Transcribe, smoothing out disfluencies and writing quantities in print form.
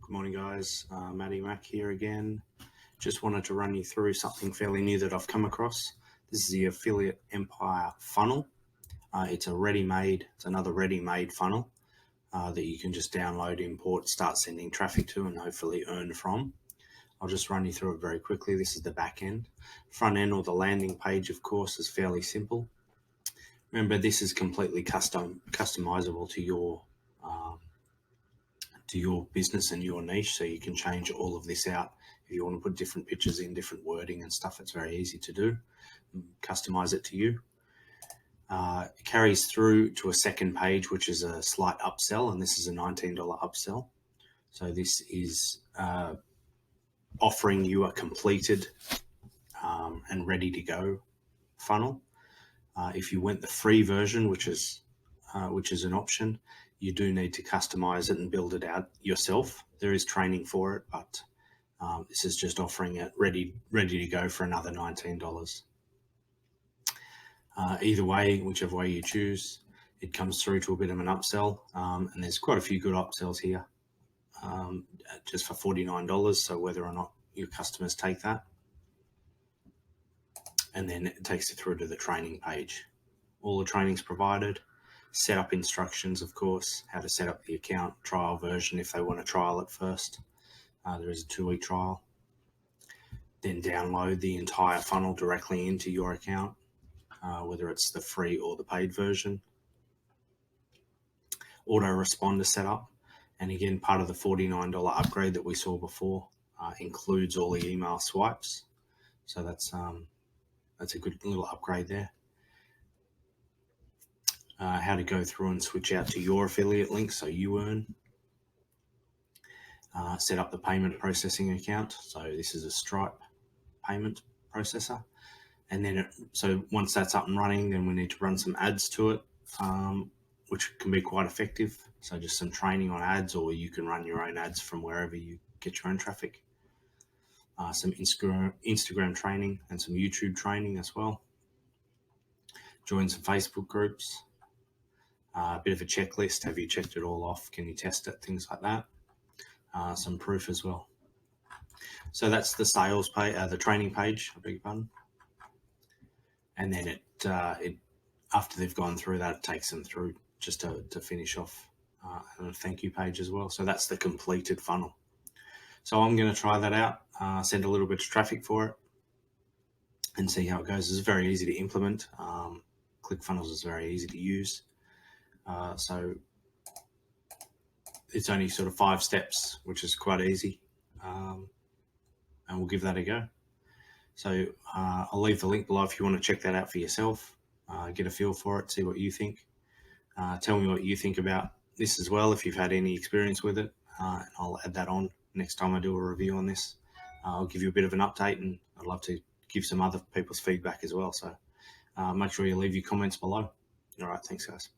Good morning, guys. Matty Mac here again. Just wanted to run you through something fairly new that I've come across. This is the Affiliate Empire funnel. It's another ready-made funnel that you can just download, import, start sending traffic to, and hopefully earn from. I'll just run you through it very quickly. This is the back end. Front end, or the landing page, of course, is fairly simple. Remember, this is completely customizable to your business and your niche, so you can change all of this out. If you want to put different pictures in, different wording and stuff, it's very easy to do. Customize it to you. It carries through to a second page, which is a slight upsell, and this is a $19 upsell. So this is offering you a completed and ready to go funnel. If you went the free version, which is an option, you do need to customize it and build it out yourself. There is training for it, but this is just offering it ready to go for another $19. Either way, whichever way you choose, it comes through to a bit of an upsell, and there's quite a few good upsells here, just for $49. So whether or not your customers take that, and then it takes you through to the training page. All the training's provided. Setup instructions, of course, how to set up the account, trial version if they want to trial it first. There is a 2-week trial. Then download the entire funnel directly into your account, whether it's the free or the paid version. Autoresponder setup, and again, part of the $49 upgrade that we saw before includes all the email swipes. So that's a good little upgrade there. How to go through and switch out to your affiliate link so you earn. Set up the payment processing account. So this is a Stripe payment processor. And then so once that's up and running, then we need to run some ads to it, which can be quite effective. So just some training on ads, or you can run your own ads from wherever you get your own traffic. Some Instagram training and some YouTube training as well. Join some Facebook groups. A bit of a checklist. Have you checked it all off? Can you test it? Things like that. Some proof as well. So that's the sales page, the training page. I beg your pardon. And then it after they've gone through that, it takes them through just to finish off a thank you page as well. So that's the completed funnel. So I'm going to try that out. Send a little bit of traffic for it, and see how it goes. It's very easy to implement. ClickFunnels is very easy to use. So it's only sort of 5 steps, which is quite easy, and we'll give that a go. So I'll leave the link below if you want to check that out for yourself, get a feel for it, see what you think. Tell me what you think about this as well, if you've had any experience with it, and I'll add that on next time I do a review on this. I'll give you a bit of an update, and I'd love to give some other people's feedback as well. So make sure you leave your comments below. All right, thanks guys.